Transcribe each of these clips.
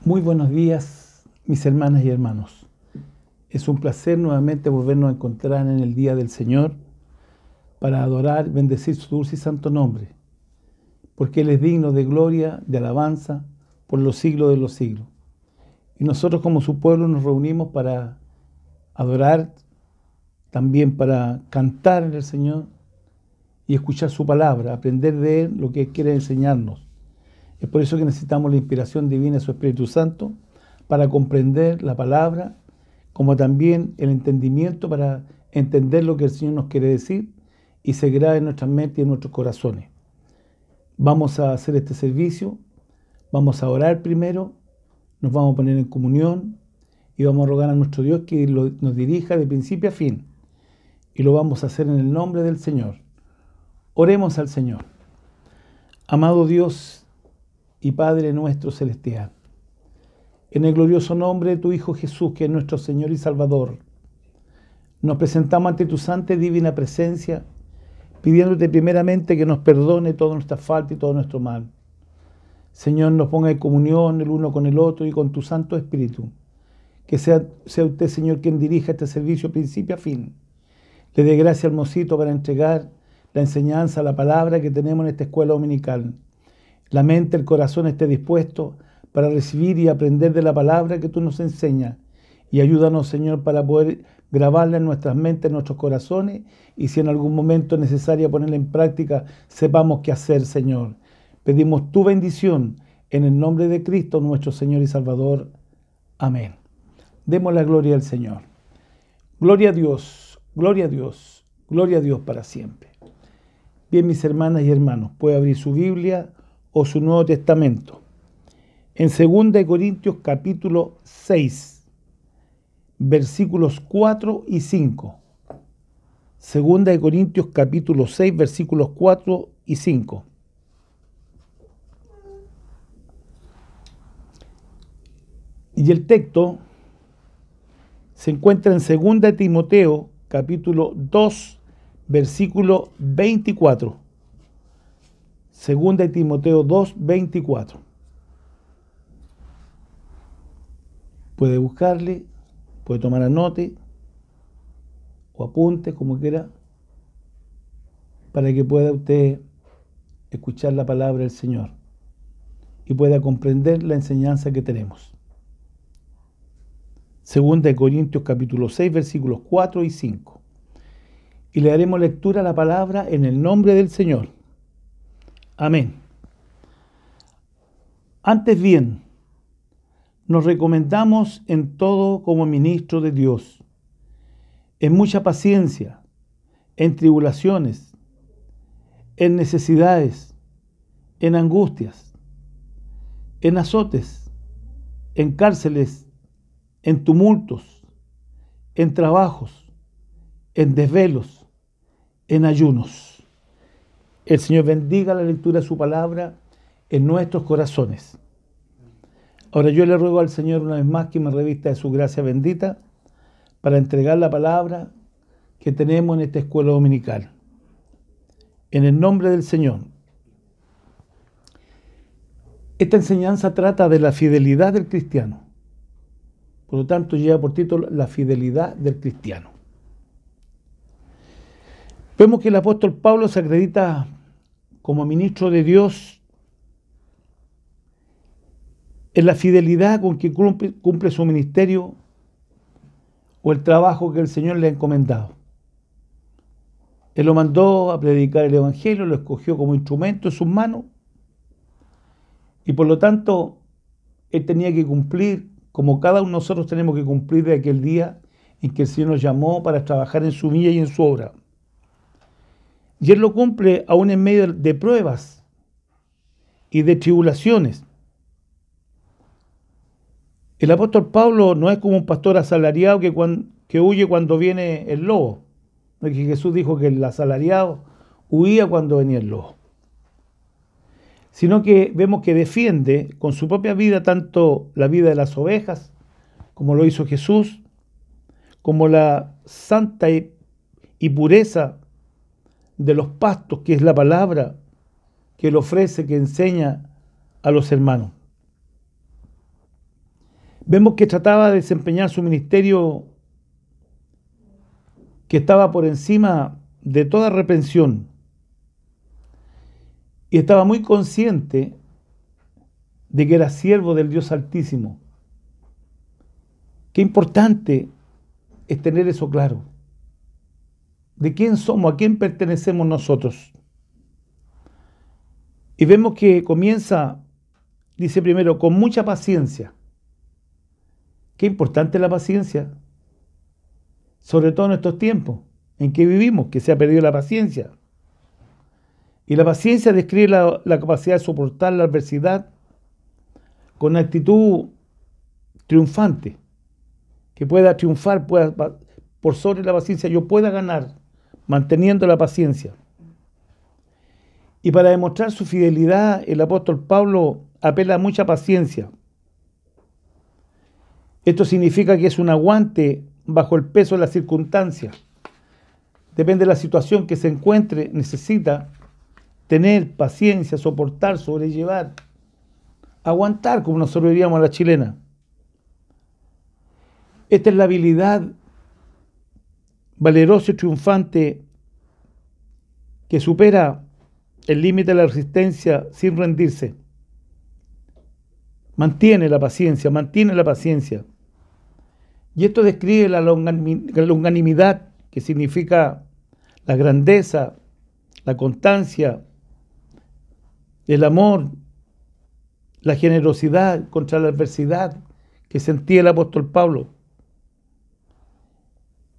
Muy buenos días, mis hermanas y hermanos. Es un placer nuevamente volvernos a encontrar en el día del Señor para adorar, bendecir su dulce y santo nombre, porque Él es digno de gloria, de alabanza, por los siglos de los siglos. Y nosotros como su pueblo nos reunimos para adorar, también para cantar en el Señor y escuchar su palabra, aprender de Él lo que Él quiere enseñarnos. Es por eso que necesitamos la inspiración divina de su Espíritu Santo para comprender la palabra, como también el entendimiento para entender lo que el Señor nos quiere decir y se grabe en nuestras mentes y en nuestros corazones. Vamos a hacer este servicio, vamos a orar primero, nos vamos a poner en comunión y vamos a rogar a nuestro Dios que nos dirija de principio a fin. Y lo vamos a hacer en el nombre del Señor. Oremos al Señor. Amado Dios y Padre nuestro celestial, en el glorioso nombre de tu Hijo Jesús, que es nuestro Señor y Salvador, nos presentamos ante tu santa y divina presencia, pidiéndote primeramente que nos perdone toda nuestra falta y todo nuestro mal. Señor, nos ponga en comunión el uno con el otro y con tu Santo Espíritu. Que sea usted, Señor, quien dirija este servicio principio a fin. Le dé gracia al mocito para entregar la enseñanza, la palabra que tenemos en esta escuela dominical. La mente, el corazón esté dispuesto para recibir y aprender de la palabra que tú nos enseñas. Y ayúdanos, Señor, para poder grabarla en nuestras mentes, en nuestros corazones, y si en algún momento es necesario ponerla en práctica, sepamos qué hacer, Señor. Pedimos tu bendición en el nombre de Cristo, nuestro Señor y Salvador. Amén. Demos la gloria al Señor. Gloria a Dios, gloria a Dios, gloria a Dios para siempre. Bien, mis hermanas y hermanos, puede abrir su Biblia o su Nuevo Testamento. En 2 Corintios capítulo 6, versículos 4 y 5. 2 Corintios capítulo 6, versículos 4 y 5. Y el texto se encuentra en 2 Timoteo capítulo 2, versículo 24. 2 Timoteo 2, 24. Puede buscarle, puede tomar anote o apunte, como quiera, para que pueda usted escuchar la palabra del Señor y pueda comprender la enseñanza que tenemos. 2 Corintios capítulo 6, versículos 4 y 5. Y le daremos lectura a la palabra en el nombre del Señor. Amén. Antes bien, nos recomendamos en todo como ministros de Dios, en mucha paciencia, en tribulaciones, en necesidades, en angustias, en azotes, en cárceles, en tumultos, en trabajos, en desvelos, en ayunos. El Señor bendiga la lectura de su palabra en nuestros corazones. Ahora yo le ruego al Señor una vez más que me revista de su gracia bendita para entregar la palabra que tenemos en esta escuela dominical. En el nombre del Señor. Esta enseñanza trata de la fidelidad del cristiano. Por lo tanto, lleva por título La fidelidad del cristiano. Vemos que el apóstol Pablo se acredita como ministro de Dios en la fidelidad con que cumple su ministerio o el trabajo que el Señor le ha encomendado. Él lo mandó a predicar el Evangelio, lo escogió como instrumento en sus manos y por lo tanto él tenía que cumplir, como cada uno de nosotros tenemos que cumplir de aquel día en que el Señor nos llamó para trabajar en su villa y en su obra. Y él lo cumple aún en medio de pruebas y de tribulaciones. El apóstol Pablo no es como un pastor asalariado que huye cuando viene el lobo. Porque Jesús dijo que el asalariado huía cuando venía el lobo. Sino que vemos que defiende con su propia vida tanto la vida de las ovejas, como lo hizo Jesús, como la santa y pureza de los pastos, que es la palabra que él ofrece, que enseña a los hermanos. Vemos que trataba de desempeñar su ministerio que estaba por encima de toda reprensión y estaba muy consciente de que era siervo del Dios Altísimo. Qué importante es tener eso claro. ¿De quién somos? ¿A quién pertenecemos nosotros? Y vemos que comienza, dice primero, con mucha paciencia. Qué importante es la paciencia, sobre todo en estos tiempos en que vivimos, que se ha perdido la paciencia. Y la paciencia describe la capacidad de soportar la adversidad con actitud triunfante, que pueda triunfar, por sobre la paciencia, yo pueda ganar, manteniendo la paciencia. Y para demostrar su fidelidad, el apóstol Pablo apela a mucha paciencia. Esto significa que es un aguante bajo el peso de las circunstancias. Depende de la situación que se encuentre, necesita tener paciencia, soportar, sobrellevar, aguantar, como nosotros diríamos a la chilena. Esta es la habilidad valerosa y triunfante que supera el límite de la resistencia sin rendirse. Mantiene la paciencia, mantiene la paciencia. Y esto describe la longanimidad, que significa la grandeza, la constancia, el amor, la generosidad contra la adversidad que sentía el apóstol Pablo.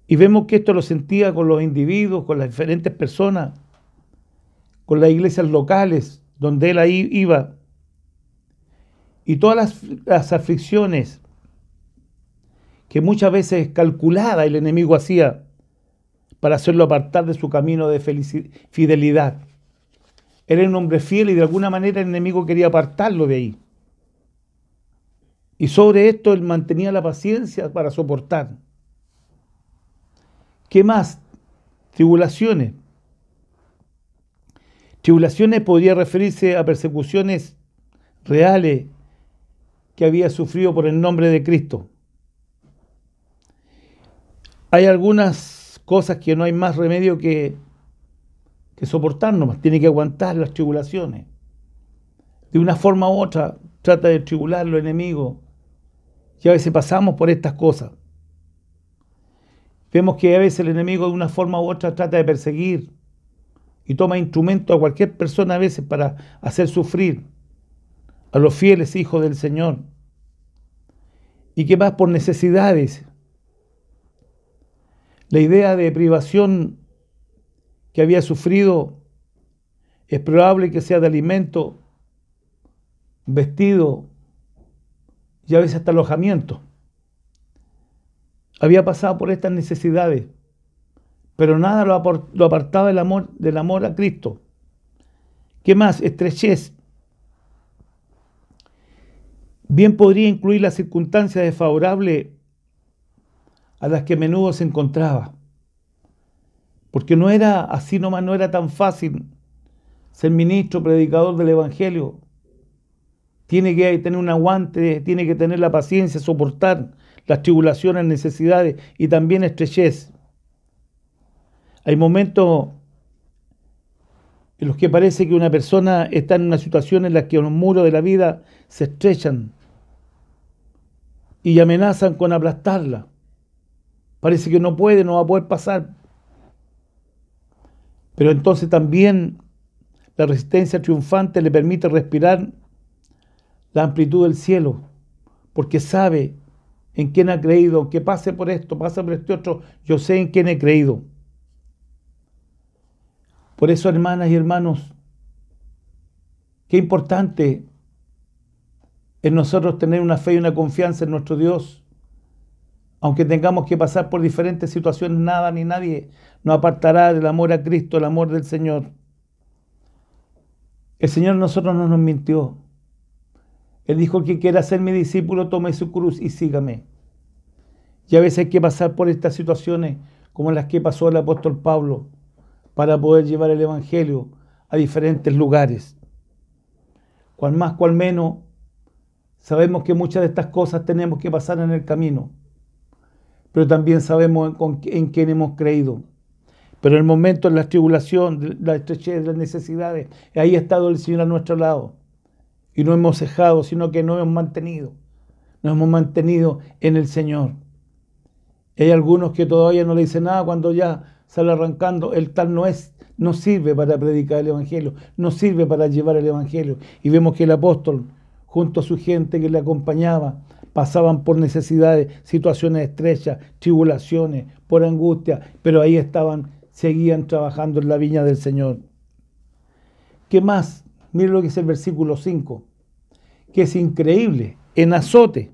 Y vemos que esto lo sentía con los individuos, con las diferentes personas, con las iglesias locales donde él ahí iba. Y todas las aflicciones que muchas veces calculada el enemigo hacía para hacerlo apartar de su camino de fidelidad. Él era un hombre fiel y de alguna manera el enemigo quería apartarlo de ahí. Y sobre esto él mantenía la paciencia para soportar. ¿Qué más? Tribulaciones. Tribulaciones podría referirse a persecuciones reales que había sufrido por el nombre de Cristo. Hay algunas cosas que no hay más remedio que soportar nomás, tiene que aguantar las tribulaciones. De una forma u otra trata de tribular los enemigos y a veces pasamos por estas cosas. Vemos que a veces el enemigo de una forma u otra trata de perseguir y toma instrumento a cualquier persona a veces para hacer sufrir a los fieles hijos del Señor. Y que más por necesidades. La idea de privación que había sufrido es probable que sea de alimento, vestido y a veces hasta alojamiento. Había pasado por estas necesidades, pero nada lo apartaba del amor a Cristo. ¿Qué más? Estrechez. Bien podría incluir las circunstancias desfavorables a las que a menudo se encontraba. Porque no era así nomás, no era tan fácil ser ministro, predicador del Evangelio. Tiene que tener un aguante, tiene que tener la paciencia, soportar las tribulaciones, necesidades y también estrechez. Hay momentos en los que parece que una persona está en una situación en la que los muros de la vida se estrechan y amenazan con aplastarla. Parece que no puede, no va a poder pasar. Pero entonces también la resistencia triunfante le permite respirar la amplitud del cielo, porque sabe en quién ha creído, que pase por esto, pase por este otro, yo sé en quién he creído. Por eso, hermanas y hermanos, qué importante es nosotros tener una fe y una confianza en nuestro Dios. Aunque tengamos que pasar por diferentes situaciones, nada ni nadie nos apartará del amor a Cristo, el amor del Señor. El Señor a nosotros no nos mintió. Él dijo que quiera ser mi discípulo, tome su cruz y sígame. Y a veces hay que pasar por estas situaciones como las que pasó el apóstol Pablo para poder llevar el Evangelio a diferentes lugares. Cual más, cual menos, Sabemos que muchas de estas cosas tenemos que pasar en el camino, pero también sabemos en quién hemos creído. Pero en el momento de la tribulación, de la estrechez, de las necesidades, ahí ha estado el Señor a nuestro lado. Y no hemos cejado, sino que nos hemos mantenido. Nos hemos mantenido en el Señor. Y hay algunos que todavía no le dicen nada cuando ya sale arrancando. El tal no sirve para predicar el Evangelio, no sirve para llevar el Evangelio. Y vemos que el apóstol, junto a su gente que le acompañaba, pasaban por necesidades, situaciones estrechas, tribulaciones, por angustia, pero ahí estaban, seguían trabajando en la viña del Señor. ¿Qué más? Mire lo que es el versículo 5, que es increíble, en azote,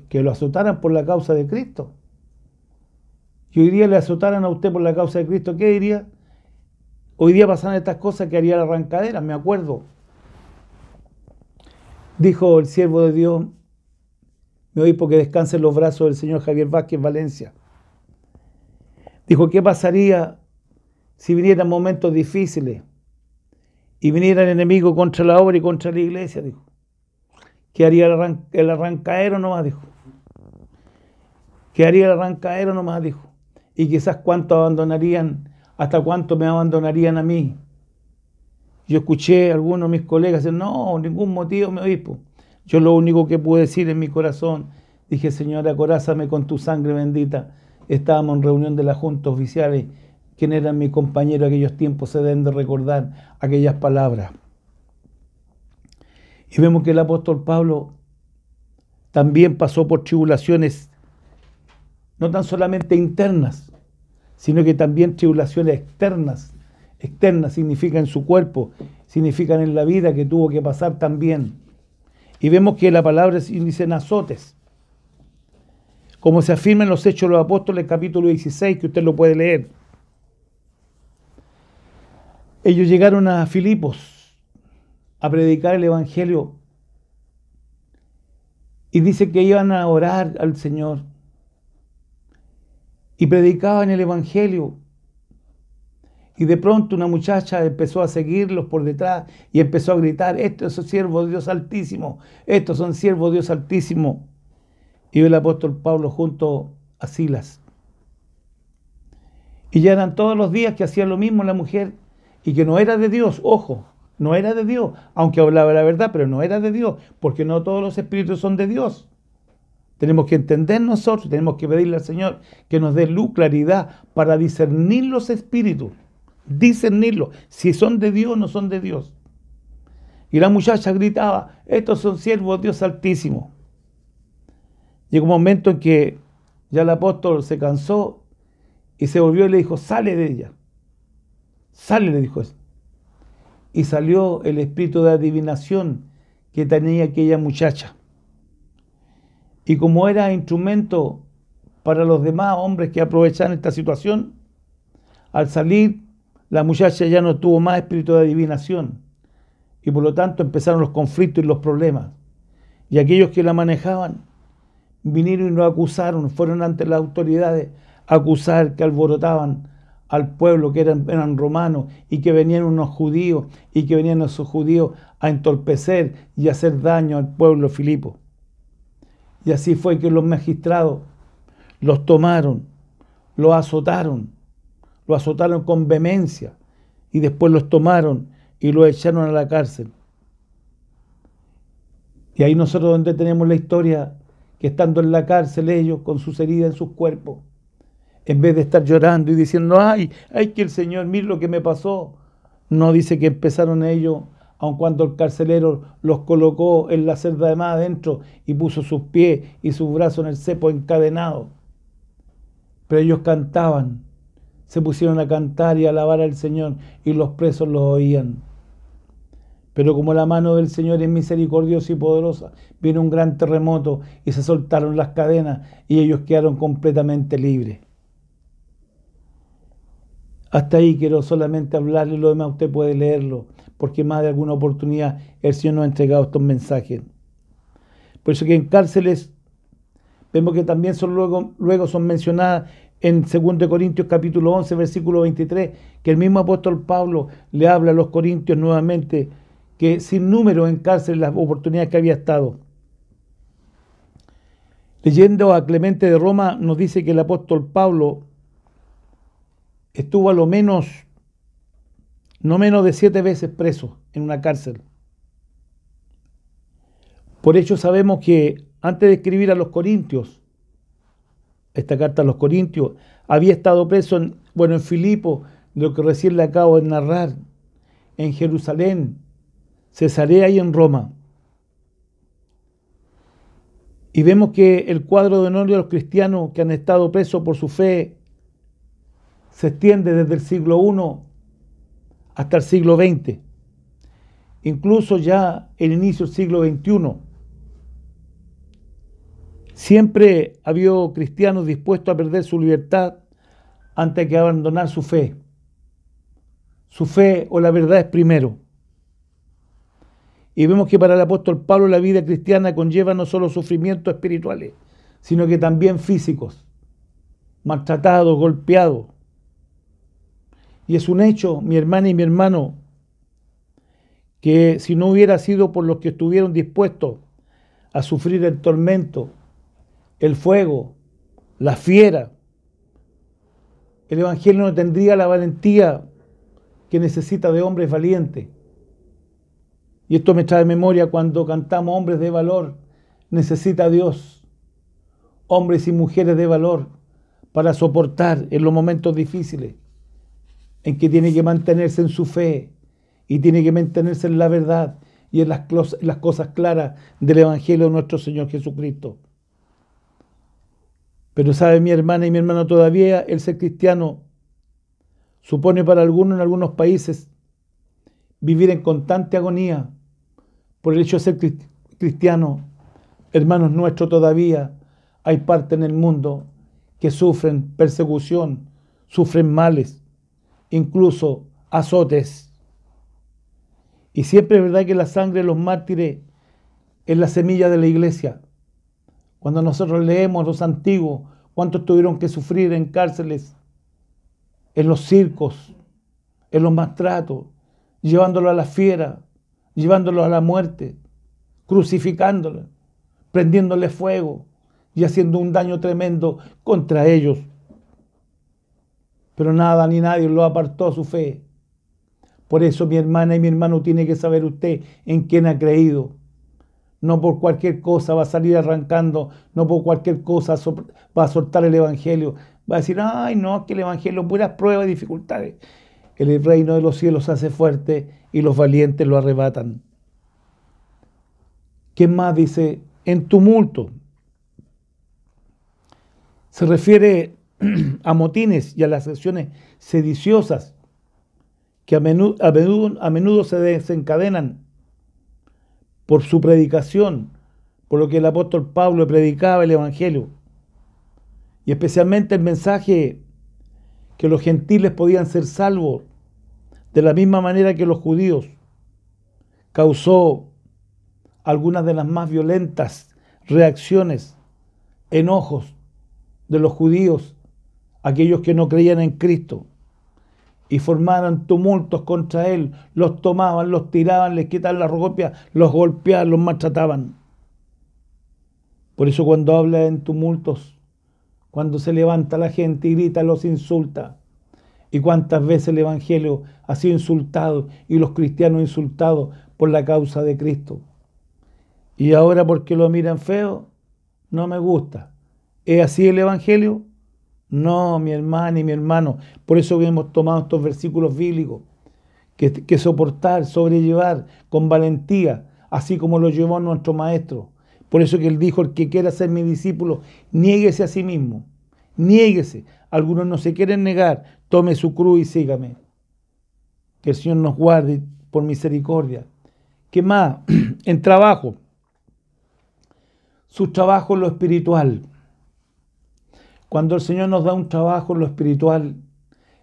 que lo azotaran por la causa de Cristo. Y hoy día le azotaran a usted por la causa de Cristo, ¿qué diría? Hoy día pasan estas cosas que haría la arrancadera, me acuerdo. Dijo el siervo de Dios, mi obispo que descanse en los brazos del señor Javier Vázquez Valencia. Dijo, ¿qué pasaría si vinieran momentos difíciles y viniera el enemigo contra la obra y contra la iglesia? Dijo, ¿qué haría el arrancadero nomás? Dijo, ¿qué haría el arrancadero nomás? Dijo, y quizás cuánto abandonarían, hasta cuánto me abandonarían a mí. Yo escuché a algunos de mis colegas decir, no, ningún motivo, mi obispo. Yo lo único que pude decir en mi corazón, dije, Señor, acorázame con tu sangre bendita. Estábamos en reunión de la Junta Oficiales, quien eran mis compañeros en aquellos tiempos, se deben de recordar aquellas palabras. Y vemos que el apóstol Pablo también pasó por tribulaciones, no tan solamente internas, sino que también tribulaciones externas. Externas significa en su cuerpo, significan en la vida que tuvo que pasar también. Y vemos que la palabra dice en azotes, como se afirma en los Hechos de los Apóstoles, capítulo 16, que usted lo puede leer. Ellos llegaron a Filipos a predicar el Evangelio y dice que iban a orar al Señor y predicaban el Evangelio. Y de pronto una muchacha empezó a seguirlos por detrás y empezó a gritar, estos son siervos de Dios Altísimo, estos son siervos de Dios Altísimo. Y el apóstol Pablo junto a Silas. Y ya eran todos los días que hacía lo mismo la mujer y que no era de Dios, ojo, no era de Dios, aunque hablaba la verdad, pero no era de Dios, porque no todos los espíritus son de Dios. Tenemos que entender nosotros, tenemos que pedirle al Señor que nos dé luz, claridad para discernir los espíritus. Discernirlo, si son de Dios o no son de Dios. Y la muchacha gritaba, estos son siervos de Dios Altísimo. Llegó un momento en que ya el apóstol se cansó y se volvió y le dijo, sale de ella. Sale, le dijo eso. Y salió el espíritu de adivinación que tenía aquella muchacha. Y como era instrumento para los demás hombres que aprovechaban esta situación, al salir la muchacha ya no tuvo más espíritu de adivinación y por lo tanto empezaron los conflictos y los problemas. Y aquellos que la manejaban vinieron y lo acusaron, fueron ante las autoridades a acusar que alborotaban al pueblo, que eran romanos y que venían unos judíos y que venían esos judíos a entorpecer y a hacer daño al pueblo de Filipo. Y así fue que los magistrados los tomaron, los azotaron con vehemencia y después los tomaron y los echaron a la cárcel. Y ahí nosotros donde tenemos la historia que estando en la cárcel ellos con sus heridas en sus cuerpos, en vez de estar llorando y diciendo, ay, que el Señor, mire lo que me pasó, no, dice que empezaron ellos, aun cuando el carcelero los colocó en la celda de más adentro y puso sus pies y sus brazos en el cepo encadenado. Pero ellos cantaban, se pusieron a cantar y a alabar al Señor y los presos los oían. Pero como la mano del Señor es misericordiosa y poderosa, vino un gran terremoto y se soltaron las cadenas y ellos quedaron completamente libres. Hasta ahí quiero solamente hablarle, lo demás usted puede leerlo, porque más de alguna oportunidad el Señor nos ha entregado estos mensajes. Por eso que en cárceles vemos que también son luego son mencionadas en 2 Corintios capítulo 11, versículo 23, que el mismo apóstol Pablo le habla a los corintios nuevamente, que sin número en cárcel las oportunidades que había estado. Leyendo a Clemente de Roma nos dice que el apóstol Pablo estuvo a lo menos, no menos de 7 veces preso en una cárcel. Por ello sabemos que antes de escribir a los Corintios, esta carta a los Corintios, había estado preso en Filipo, lo que recién le acabo de narrar, en Jerusalén, Cesarea y en Roma. Y vemos que el cuadro de honor de los cristianos que han estado presos por su fe se extiende desde el siglo I hasta el siglo XX, incluso ya el inicio del siglo XXI. Siempre ha habido cristianos dispuestos a perder su libertad antes que abandonar su fe. Su fe o la verdad es primero. Y vemos que para el apóstol Pablo la vida cristiana conlleva no solo sufrimientos espirituales, sino que también físicos, maltratados, golpeados. Y es un hecho, mi hermana y mi hermano, que si no hubiera sido por los que estuvieron dispuestos a sufrir el tormento, el fuego, la fiera, el Evangelio no tendría la valentía que necesita de hombres valientes. Y esto me trae memoria cuando cantamos hombres de valor, necesita Dios, hombres y mujeres de valor para soportar en los momentos difíciles, en que tiene que mantenerse en su fe y tiene que mantenerse en la verdad y en las cosas claras del Evangelio de nuestro Señor Jesucristo. Pero sabe mi hermana y mi hermano, todavía el ser cristiano supone para algunos en algunos países vivir en constante agonía por el hecho de ser cristiano. Hermanos nuestros, todavía hay parte en el mundo que sufren persecución, sufren males, incluso azotes. Y siempre es verdad que la sangre de los mártires es la semilla de la iglesia. Cuando nosotros leemos los antiguos, cuántos tuvieron que sufrir en cárceles, en los circos, en los maltratos, llevándolo a la fiera, llevándolo a la muerte, crucificándolo, prendiéndole fuego y haciendo un daño tremendo contra ellos. Pero nada ni nadie lo apartó a su fe. Por eso, mi hermana y mi hermano, tiene que saber usted en quién ha creído. No por cualquier cosa va a salir arrancando, no por cualquier cosa va a soltar el Evangelio. Va a decir, ay no, es que el Evangelio, puras pruebas y dificultades. El reino de los cielos se hace fuerte y los valientes lo arrebatan. ¿Qué más dice? En tumulto. Se refiere a motines y a las acciones sediciosas que a menudo se desencadenan por su predicación, por lo que el apóstol Pablo predicaba el Evangelio, y especialmente el mensaje que los gentiles podían ser salvos de la misma manera que los judíos, causó algunas de las más violentas reacciones, enojos de los judíos, aquellos que no creían en Cristo, y formaron tumultos contra él, los tomaban, los tiraban, les quitaban las ropias, los golpeaban, los maltrataban. Por eso cuando habla en tumultos, cuando se levanta la gente y grita, los insulta. Y cuántas veces el Evangelio ha sido insultado y los cristianos insultados por la causa de Cristo. Y ahora porque lo miran feo, no me gusta. ¿Es así el Evangelio? No, mi hermana y mi hermano. Por eso hemos tomado estos versículos bíblicos. Que soportar, sobrellevar con valentía, así como lo llevó nuestro Maestro. Por eso que él dijo, el que quiera ser mi discípulo, niéguese a sí mismo. Niéguese. Algunos no se quieren negar. Tome su cruz y sígame. Que el Señor nos guarde por misericordia. ¿Qué más? En trabajo. Su trabajo en lo espiritual. Cuando el Señor nos da un trabajo en lo espiritual,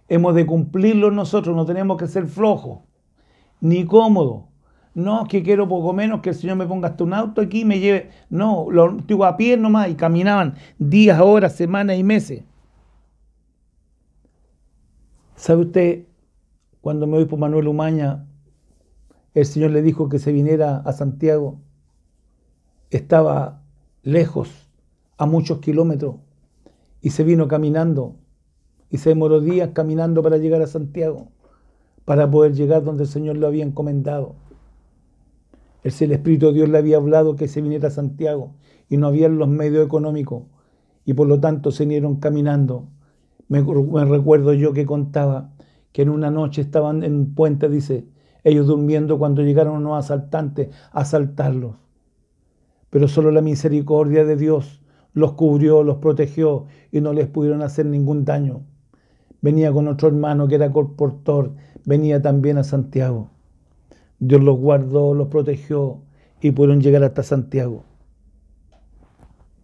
hemos de cumplirlo nosotros, no tenemos que ser flojos, ni cómodos. No, que quiero poco menos que el Señor me ponga hasta un auto aquí y me lleve. No, lo digo a pie nomás, y caminaban días, horas, semanas y meses. ¿Sabe usted? Cuando me voy por Manuel Umaña, el Señor le dijo que se viniera a Santiago, estaba lejos, a muchos kilómetros, y se vino caminando, y se demoró días caminando para llegar a Santiago, para poder llegar donde el Señor lo había encomendado. El Espíritu de Dios le había hablado que se viniera a Santiago, y no había los medios económicos, y por lo tanto se vinieron caminando. Me recuerdo yo que contaba que en una noche estaban en un puente, dice, ellos durmiendo cuando llegaron unos asaltantes a asaltarlos. Pero solo la misericordia de Dios los cubrió, los protegió y no les pudieron hacer ningún daño. Venía con otro hermano que era colportor, venía también a Santiago. Dios los guardó, los protegió y pudieron llegar hasta Santiago.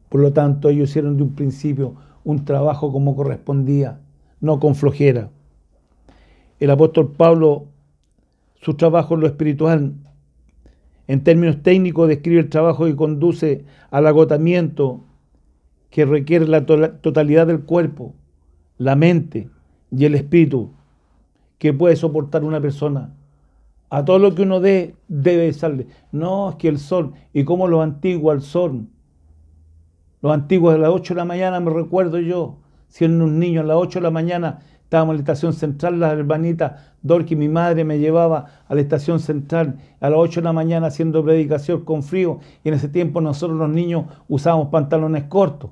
Por lo tanto, ellos hicieron de un principio un trabajo como correspondía, no con flojera. El apóstol Pablo, su trabajo en lo espiritual, en términos técnicos, describe el trabajo que conduce al agotamiento que requiere la totalidad del cuerpo, la mente y el espíritu que puede soportar una persona. A todo lo que uno debe salir. No, es que el sol, y como los antiguos al sol. Los antiguos a las 8 de la mañana, me recuerdo yo, siendo un niño, a las 8 de la mañana estábamos en la estación central, las hermanitas Dorqui, mi madre me llevaba a la estación central a las 8 de la mañana haciendo predicación con frío, y en ese tiempo nosotros los niños usábamos pantalones cortos,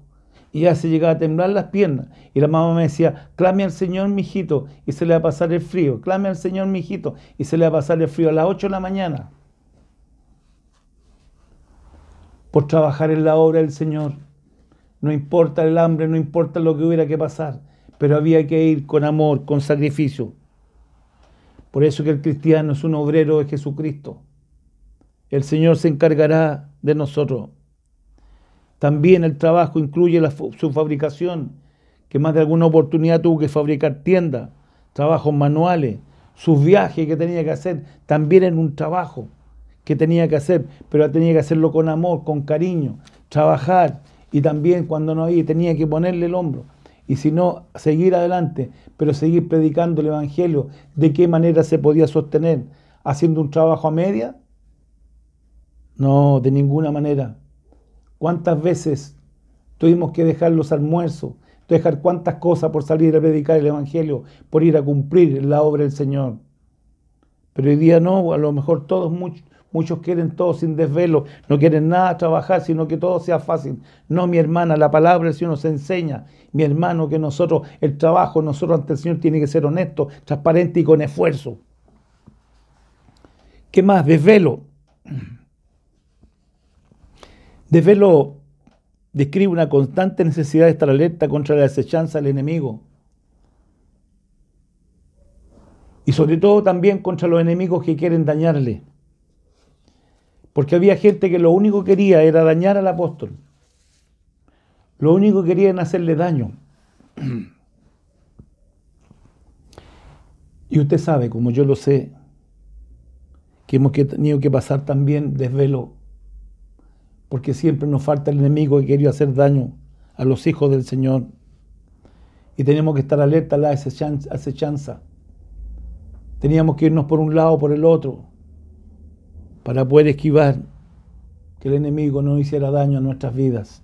y ya se llegaba a temblar las piernas, y la mamá me decía, clame al Señor, mijito, y se le va a pasar el frío, clame al Señor, mijito, y se le va a pasar el frío a las 8 de la mañana, por trabajar en la obra del Señor. No importa el hambre, no importa lo que hubiera que pasar, pero había que ir con amor, con sacrificio. Por eso que el cristiano es un obrero de Jesucristo. El Señor se encargará de nosotros. También el trabajo incluye su fabricación, que más de alguna oportunidad tuvo que fabricar tiendas, trabajos manuales, sus viajes que tenía que hacer, también en un trabajo que tenía que hacer, pero tenía que hacerlo con amor, con cariño, trabajar. Y también cuando no había, tenía que ponerle el hombro. Y si no, seguir adelante, pero seguir predicando el Evangelio. ¿De qué manera se podía sostener? ¿Haciendo un trabajo a media? No, de ninguna manera. ¿Cuántas veces tuvimos que dejar los almuerzos, dejar cuántas cosas por salir a predicar el Evangelio, por ir a cumplir la obra del Señor? Pero hoy día no, a lo mejor muchos quieren todo sin desvelo, no quieren nada trabajar, sino que todo sea fácil. No, mi hermana, la palabra del Señor nos enseña, mi hermano, que nosotros, el trabajo, nosotros ante el Señor tiene que ser honesto, transparente y con esfuerzo. ¿Qué más? Desvelo. Desvelo describe una constante necesidad de estar alerta contra la acechanza del enemigo. Y sobre todo también contra los enemigos que quieren dañarle. Porque había gente que lo único que quería era dañar al apóstol. Lo único que querían hacerle daño. Y usted sabe, como yo lo sé, que hemos tenido que pasar también desvelo, porque siempre nos falta el enemigo que quería hacer daño a los hijos del Señor. Y tenemos que estar alerta a la acechanza. Teníamos que irnos por un lado o por el otro, para poder esquivar que el enemigo no hiciera daño a nuestras vidas.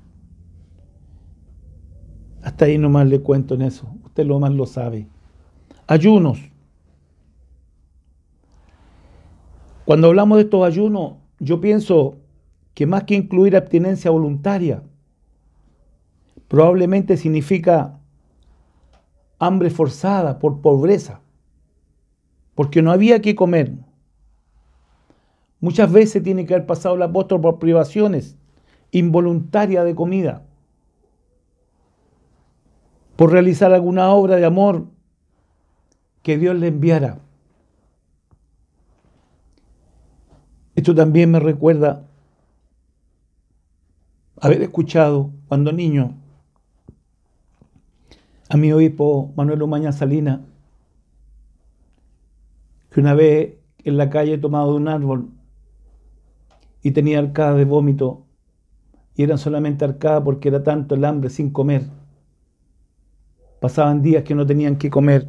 Hasta ahí nomás le cuento en eso. Usted lo más lo sabe. Ayunos. Cuando hablamos de estos ayunos, yo pienso que más que incluir abstinencia voluntaria, probablemente significa hambre forzada por pobreza, porque no había que comer. Muchas veces tiene que haber pasado el apóstol por privaciones involuntarias de comida, por realizar alguna obra de amor que Dios le enviara. Esto también me recuerda haber escuchado cuando niño a mi obispo Manuel Umaña Salinas, que una vez en la calle tomado de un árbol y tenía arcadas de vómito, y eran solamente arcadas porque era tanto el hambre sin comer. Pasaban días que no tenían que comer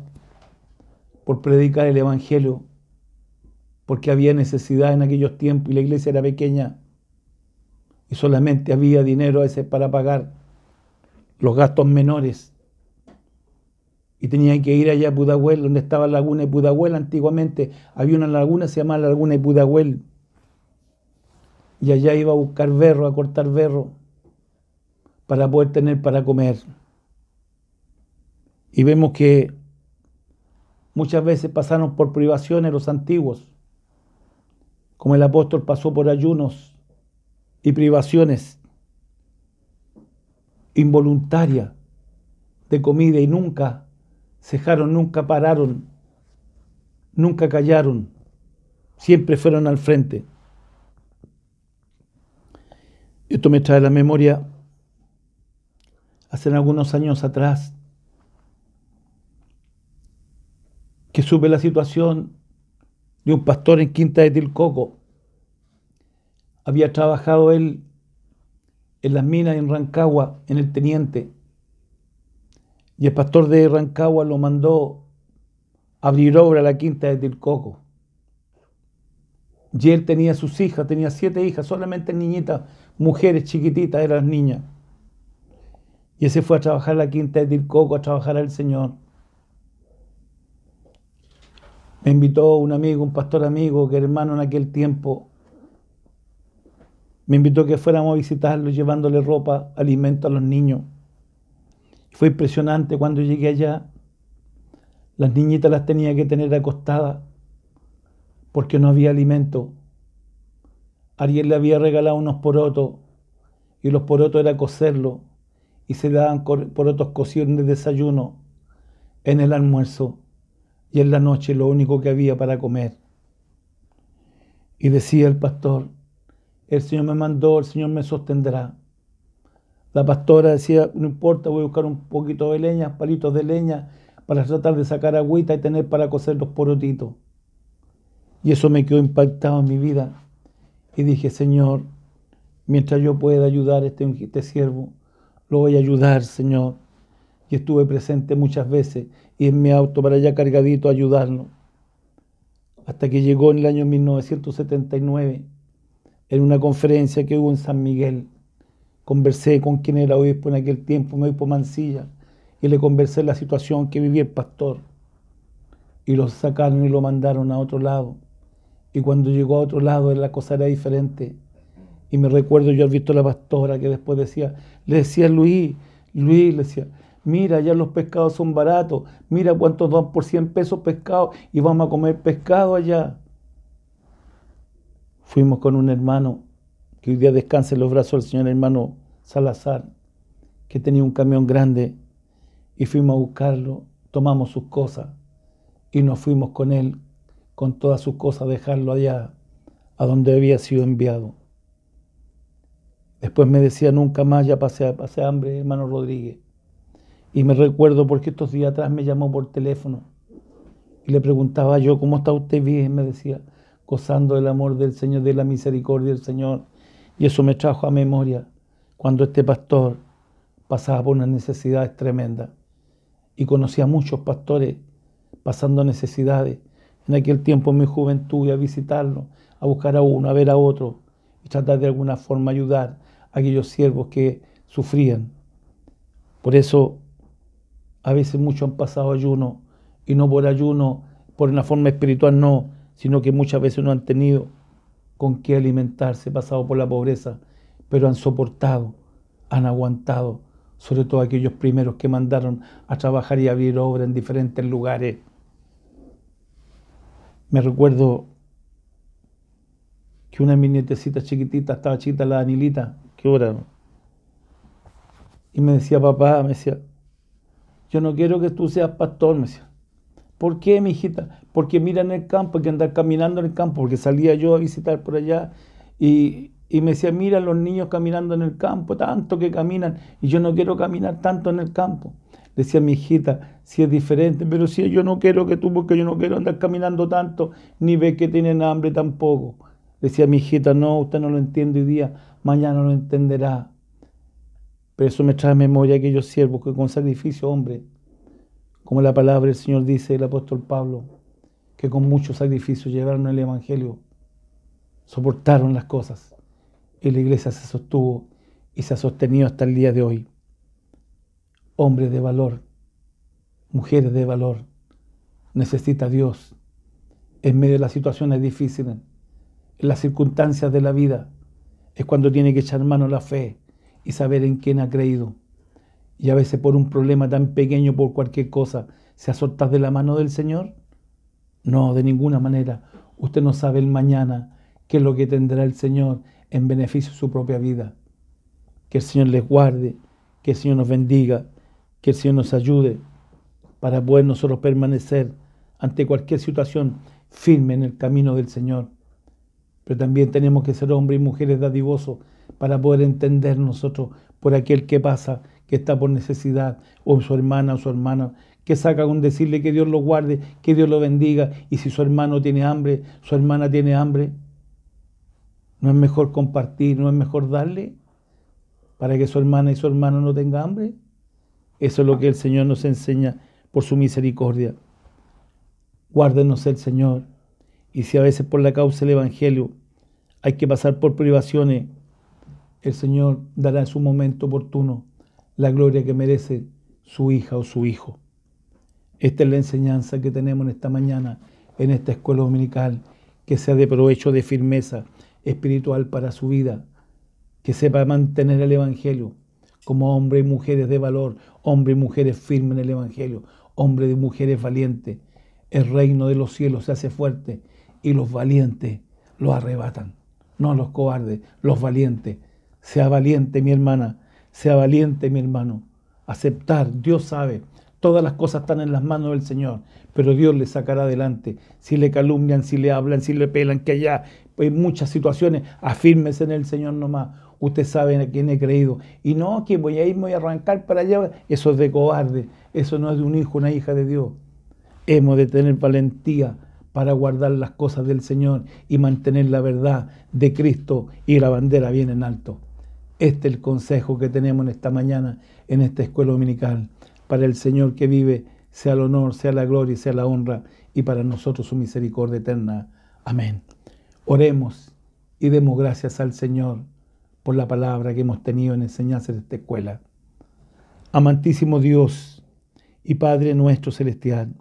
por predicar el Evangelio, porque había necesidad en aquellos tiempos y la iglesia era pequeña y solamente había dinero a veces para pagar los gastos menores. Y tenían que ir allá a Pudahuel, donde estaba la laguna de Pudahuel. Antiguamente había una laguna, se llamaba la laguna de Pudahuel. Y allá iba a buscar berro, a cortar berro, para poder tener para comer. Y vemos que muchas veces pasaron por privaciones los antiguos, como el apóstol pasó por ayunos y privaciones involuntarias de comida y nunca cejaron, nunca pararon, nunca callaron, siempre fueron al frente. Esto me trae a la memoria hace algunos años atrás que supe la situación de un pastor en Quinta de Tilcoco. Había trabajado él en las minas en Rancagua, en el Teniente, y el pastor de Rancagua lo mandó a abrir obra a la Quinta de Tilcoco. Y él tenía sus hijas, tenía 7 hijas, solamente niñitas, mujeres chiquititas eran las niñas. Y ese fue a trabajar a la Quinta de Tilcoco, a trabajar al Señor. Me invitó un amigo, un pastor amigo, que era hermano en aquel tiempo. Me invitó que fuéramos a visitarlo, llevándole ropa, alimento a los niños. Fue impresionante cuando llegué allá. Las niñitas las tenía que tener acostadas porque no había alimento. Ariel le había regalado unos porotos y los porotos era cocerlo y se daban porotos cocidos en el desayuno, en el almuerzo y en la noche lo único que había para comer. Y decía el pastor, el Señor me mandó, el Señor me sostendrá. La pastora decía, no importa, voy a buscar un poquito de leña, palitos de leña, para tratar de sacar agüita y tener para cocer los porotitos. Y eso me quedó impactado en mi vida. Y dije, Señor, mientras yo pueda ayudar a este siervo, lo voy a ayudar, Señor. Y estuve presente muchas veces y en mi auto para allá cargadito a ayudarlo. Hasta que llegó en el año 1979, en una conferencia que hubo en San Miguel, conversé con quien era obispo en aquel tiempo, mi obispo Mancilla, y le conversé la situación que vivía el pastor. Y lo sacaron y lo mandaron a otro lado. Y cuando llegó a otro lado la cosa era diferente. Y me recuerdo yo haber visto a la pastora que después le decía Luis, le decía, mira, ya los pescados son baratos, mira cuántos dan por 100 pesos pescado y vamos a comer pescado allá. Fuimos con un hermano, que hoy día descansa en los brazos del Señor, hermano Salazar, que tenía un camión grande, y fuimos a buscarlo, tomamos sus cosas y nos fuimos con él, con todas sus cosas, a dejarlo allá, a donde había sido enviado. Después me decía, nunca más ya pasé hambre, hermano Rodríguez. Y me recuerdo porque estos días atrás me llamó por teléfono y le preguntaba yo, ¿cómo está usted? Bien, me decía, gozando del amor del Señor, de la misericordia del Señor. Y eso me trajo a memoria cuando este pastor pasaba por unas necesidades tremendas. Y conocí a muchos pastores pasando necesidades. En aquel tiempo, en mi juventud, iba a visitarlo, a buscar a uno, a ver a otro y tratar de alguna forma ayudar a aquellos siervos que sufrían. Por eso, a veces muchos han pasado ayuno, y no por ayuno, por una forma espiritual no, sino que muchas veces no han tenido con qué alimentarse, pasado por la pobreza, pero han soportado, han aguantado, sobre todo aquellos primeros que mandaron a trabajar y abrir obra en diferentes lugares. Me recuerdo que una de mis nietecitas chiquititas, estaba chiquita la Danilita, ¿qué hora? Y me decía, papá, me decía, yo no quiero que tú seas pastor, me decía. ¿Por qué, mi hijita? Porque mira en el campo, hay que andar caminando en el campo, porque salía yo a visitar por allá y me decía, mira los niños caminando en el campo, tanto que caminan, y yo no quiero caminar tanto en el campo. Decía mi hijita, si es diferente, pero si yo no quiero que tú, porque yo no quiero andar caminando tanto, ni ver que tienen hambre tampoco. Decía mi hijita, no, usted no lo entiende hoy día, mañana lo entenderá. Pero eso me trae a memoria aquellos siervos que con sacrificio, hombre, como la palabra del Señor dice, el apóstol Pablo, que con mucho sacrificio llevaron el Evangelio, soportaron las cosas y la iglesia se sostuvo y se ha sostenido hasta el día de hoy. Hombres de valor, mujeres de valor, necesita Dios en medio de las situaciones difíciles, en las circunstancias de la vida. Es cuando tiene que echar mano a la fe y saber en quién ha creído. Y a veces por un problema tan pequeño, por cualquier cosa, ¿se ha soltado de la mano del Señor? No, de ninguna manera. Usted no sabe el mañana qué es lo que tendrá el Señor en beneficio de su propia vida. Que el Señor les guarde, que el Señor nos bendiga, que el Señor nos ayude para poder nosotros permanecer ante cualquier situación firme en el camino del Señor. Pero también tenemos que ser hombres y mujeres dadivosos para poder entender nosotros por aquel que pasa, que está por necesidad, o su hermana o su hermana, que saca con decirle que Dios lo guarde, que Dios lo bendiga, y si su hermano tiene hambre, su hermana tiene hambre, ¿no es mejor compartir, no es mejor darle para que su hermana y su hermano no tengan hambre? Eso es lo que el Señor nos enseña por su misericordia. Guárdenos el Señor, y si a veces por la causa del Evangelio hay que pasar por privaciones, el Señor dará en su momento oportuno la gloria que merece su hija o su hijo. Esta es la enseñanza que tenemos en esta mañana, en esta escuela dominical, que sea de provecho, de firmeza espiritual para su vida, que sepa mantener el Evangelio como hombres y mujeres de valor, hombres y mujeres firmes en el Evangelio, hombres y mujeres valientes. El reino de los cielos se hace fuerte y los valientes lo arrebatan, no los cobardes, los valientes. Sea valiente, mi hermana, sea valiente, mi hermano. Aceptar, Dios sabe, todas las cosas están en las manos del Señor, pero Dios le sacará adelante. Si le calumnian, si le hablan, si le pelan, que allá, pues en muchas situaciones, afírmese en el Señor nomás. Usted sabe a quién he creído. Y no, que voy a ir, voy a arrancar para allá. Eso es de cobarde, eso no es de un hijo, una hija de Dios. Hemos de tener valentía para guardar las cosas del Señor y mantener la verdad de Cristo y la bandera bien en alto. Este es el consejo que tenemos en esta mañana, en esta escuela dominical. Para el Señor que vive, sea el honor, sea la gloria y sea la honra, y para nosotros su misericordia eterna. Amén. Oremos y demos gracias al Señor por la palabra que hemos tenido en enseñanza de esta escuela. Amantísimo Dios y Padre nuestro celestial,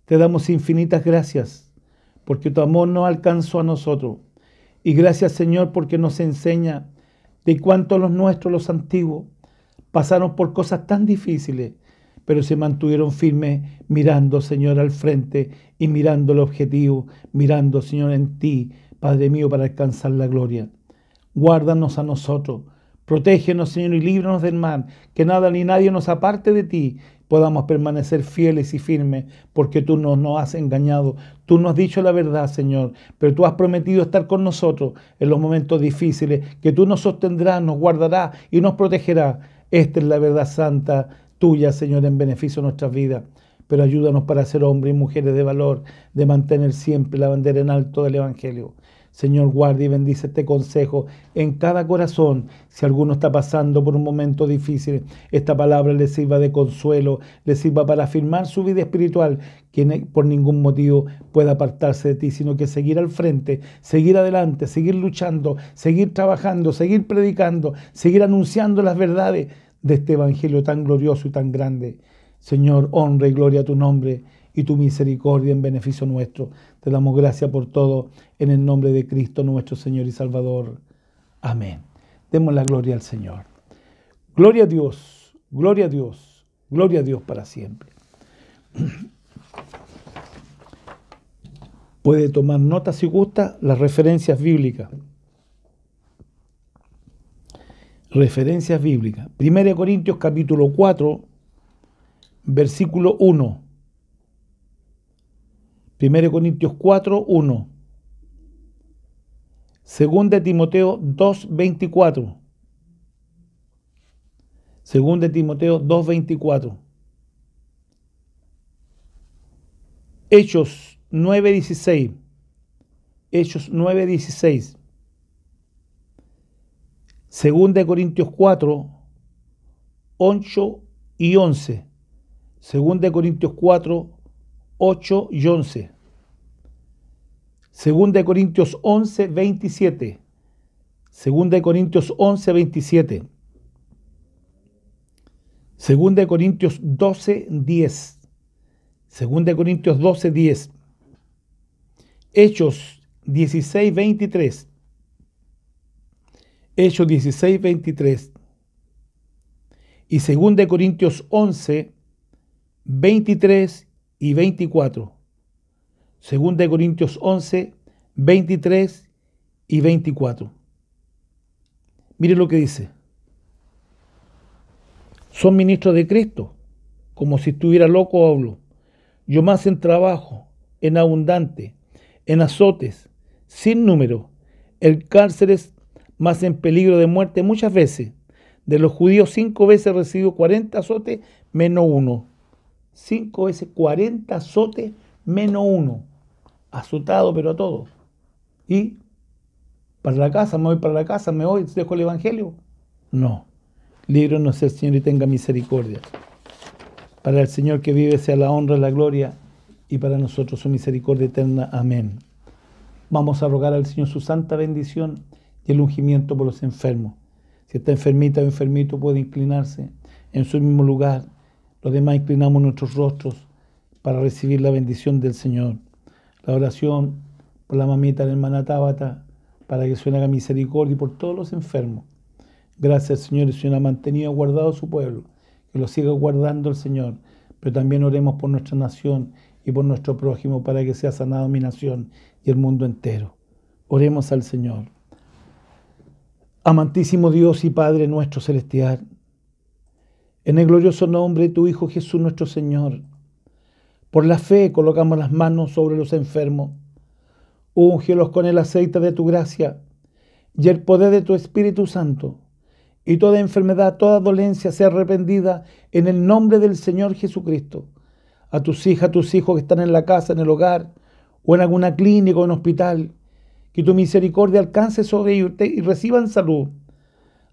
te damos infinitas gracias porque tu amor nos alcanzó a nosotros. Y gracias, Señor, porque nos enseña de cuánto los nuestros, los antiguos, pasaron por cosas tan difíciles, pero se mantuvieron firmes mirando, Señor, al frente y mirando el objetivo, mirando, Señor, en ti, Padre mío, para alcanzar la gloria. Guárdanos a nosotros, protégenos, Señor, y líbranos del mal, que nada ni nadie nos aparte de ti, podamos permanecer fieles y firmes, porque tú no nos has engañado, tú nos has dicho la verdad, Señor, pero tú has prometido estar con nosotros en los momentos difíciles, que tú nos sostendrás, nos guardarás y nos protegerás. Esta es la verdad santa tuya, Señor, en beneficio de nuestras vidas. Pero ayúdanos para ser hombres y mujeres de valor, de mantener siempre la bandera en alto del Evangelio. Señor, guarda y bendice este consejo en cada corazón. Si alguno está pasando por un momento difícil, esta palabra le sirva de consuelo, le sirva para afirmar su vida espiritual, que por ningún motivo pueda apartarse de ti, sino que seguir al frente, seguir adelante, seguir luchando, seguir trabajando, seguir predicando, seguir anunciando las verdades de este evangelio tan glorioso y tan grande. Señor, honra y gloria a tu nombre y tu misericordia en beneficio nuestro. Te damos gracias por todo en el nombre de Cristo nuestro Señor y Salvador. Amén. Demos la gloria al Señor. Gloria a Dios, gloria a Dios, gloria a Dios para siempre. Puede tomar nota si gusta las referencias bíblicas. Referencias bíblicas. 1 Corintios capítulo 4, versículo 1. 1 Corintios 4, 1. 2 Timoteo 2, 24. 2 Timoteo 2, 24. Hechos 9, 16. Hechos 9, 16. 2 Corintios 4, 8 y 11. 2 Corintios 4, 8 y 11. Segunda de Corintios 11, 27. Segunda de Corintios 11, 27. Segunda de Corintios 12, 10. Segunda de Corintios 12, 10. Hechos 16, 23. Hechos 16, 23. Y segunda de Corintios 11, 23 y 24. Segunda de Corintios 11, 23 y 24. Mire lo que dice. Son ministros de Cristo, como si estuviera loco hablo. Yo más en trabajo, en abundante, en azotes, sin número, en cárceles, más en peligro de muerte muchas veces. De los judíos 5 veces recibido 40 azotes menos 1. 5 veces 40 azotes menos 1. Azotado pero a todos. Y para la casa, me voy para la casa, me voy, dejo el evangelio. No. Líbranos el Señor y tenga misericordia. Para el Señor que vive sea la honra, la gloria y para nosotros su misericordia eterna. Amén. Vamos a rogar al Señor su santa bendición y el ungimiento por los enfermos. Si está enfermita o enfermito puede inclinarse en su mismo lugar. Los demás inclinamos nuestros rostros para recibir la bendición del Señor. La oración por la mamita de la hermana Tábata, para que se haga misericordia por todos los enfermos. Gracias, Señor, el Señor ha mantenido guardado a su pueblo, que lo siga guardando el Señor. Pero también oremos por nuestra nación y por nuestro prójimo, para que sea sanado mi nación y el mundo entero. Oremos al Señor. Amantísimo Dios y Padre nuestro celestial, en el glorioso nombre de tu Hijo Jesús nuestro Señor, por la fe colocamos las manos sobre los enfermos. Úngelos con el aceite de tu gracia y el poder de tu Espíritu Santo, y toda enfermedad, toda dolencia sea reprendida en el nombre del Señor Jesucristo. A tus hijas, a tus hijos que están en la casa, en el hogar, o en alguna clínica o en hospital, que tu misericordia alcance sobre ellos y reciban salud.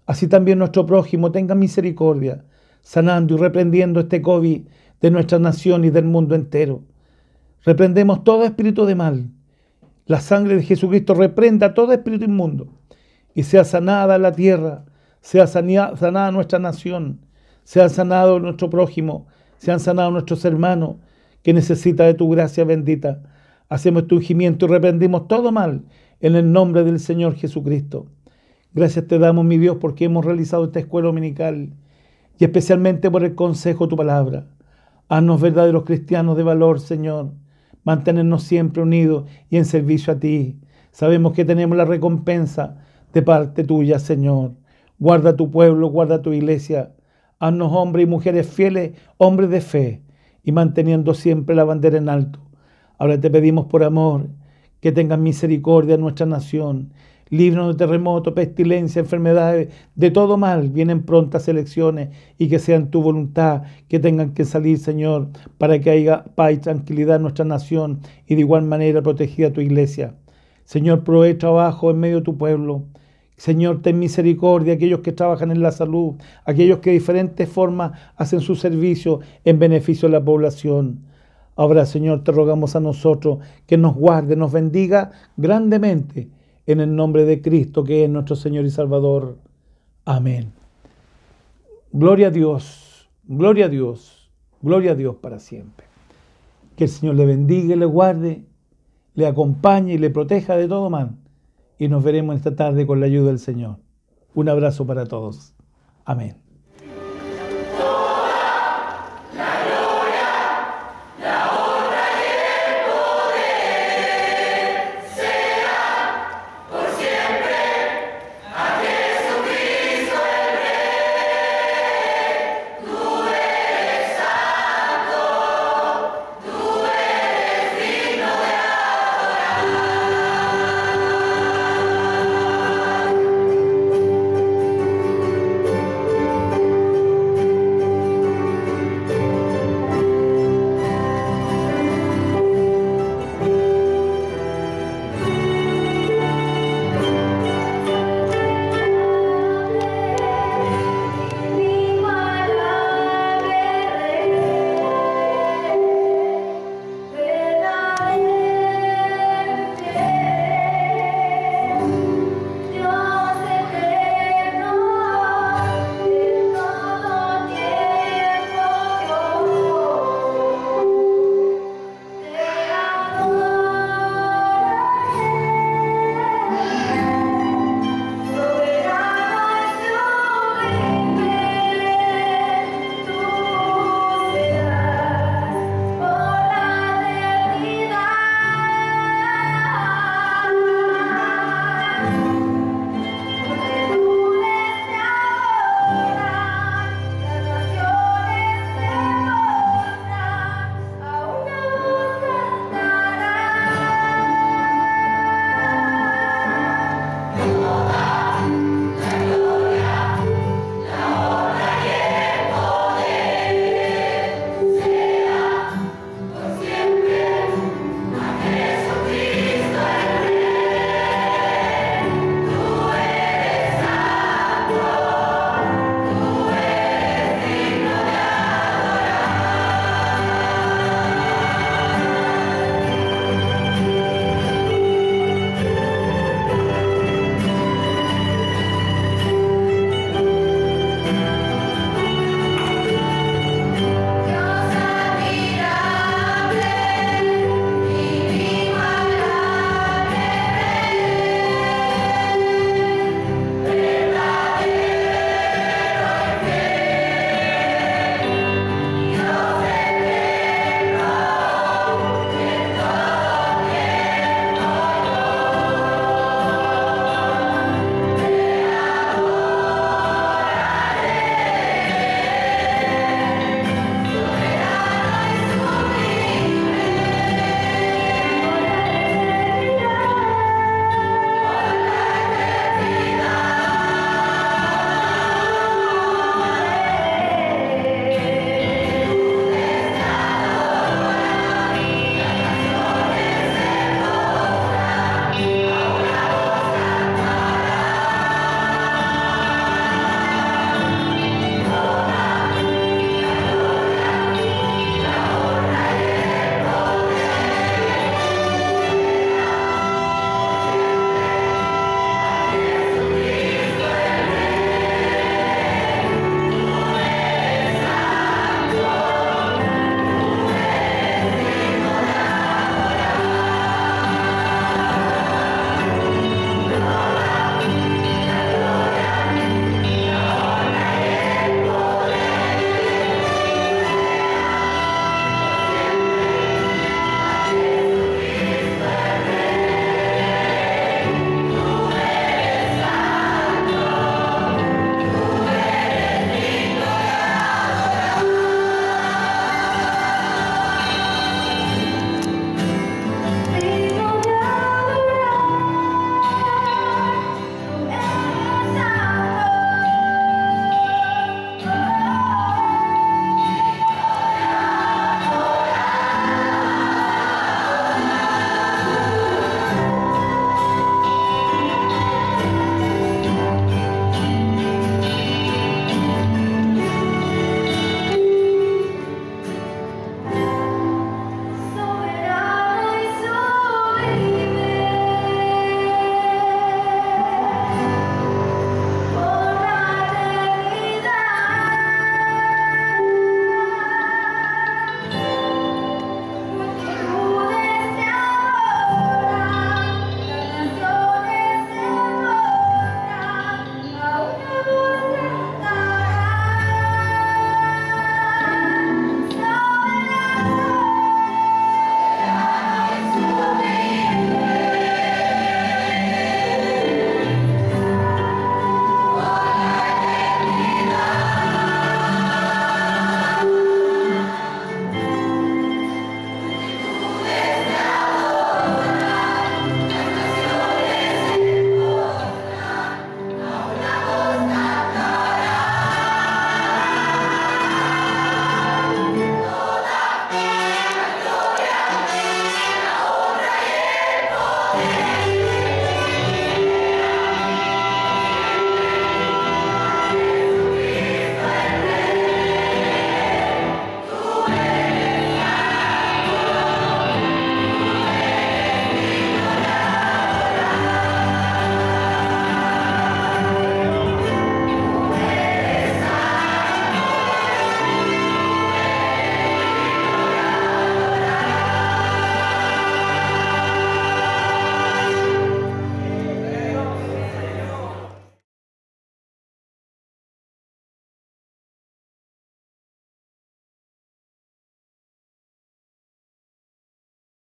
Así también nuestro prójimo tenga misericordia, sanando y reprendiendo este COVID de nuestra nación y del mundo entero. Reprendemos todo espíritu de mal. La sangre de Jesucristo reprenda todo espíritu inmundo y sea sanada la tierra, sea sanada nuestra nación, sea sanado nuestro prójimo, sean sanados nuestros hermanos que necesitan de tu gracia bendita. Hacemos tu ungimiento y reprendimos todo mal en el nombre del Señor Jesucristo. Gracias te damos, mi Dios, porque hemos realizado esta escuela dominical y especialmente por el consejo de tu palabra. Haznos verdaderos cristianos de valor, Señor. Mantenernos siempre unidos y en servicio a ti. Sabemos que tenemos la recompensa de parte tuya, Señor. Guarda tu pueblo, guarda tu iglesia. Haznos hombres y mujeres fieles, hombres de fe, y manteniendo siempre la bandera en alto. Ahora te pedimos por amor que tengas misericordia en nuestra nación. Líbranos de terremotos, pestilencia, enfermedades, de todo mal. Vienen prontas elecciones y que sean tu voluntad, que tengan que salir, Señor, para que haya paz y tranquilidad en nuestra nación y de igual manera protegida tu iglesia. Señor, provee trabajo en medio de tu pueblo. Señor, ten misericordia a aquellos que trabajan en la salud, aquellos que de diferentes formas hacen su servicio en beneficio de la población. Ahora, Señor, te rogamos a nosotros que nos guarde, nos bendiga grandemente, en el nombre de Cristo, que es nuestro Señor y Salvador. Amén. Gloria a Dios, gloria a Dios, gloria a Dios para siempre. Que el Señor le bendiga y le guarde, le acompañe y le proteja de todo mal. Y nos veremos esta tarde con la ayuda del Señor. Un abrazo para todos. Amén.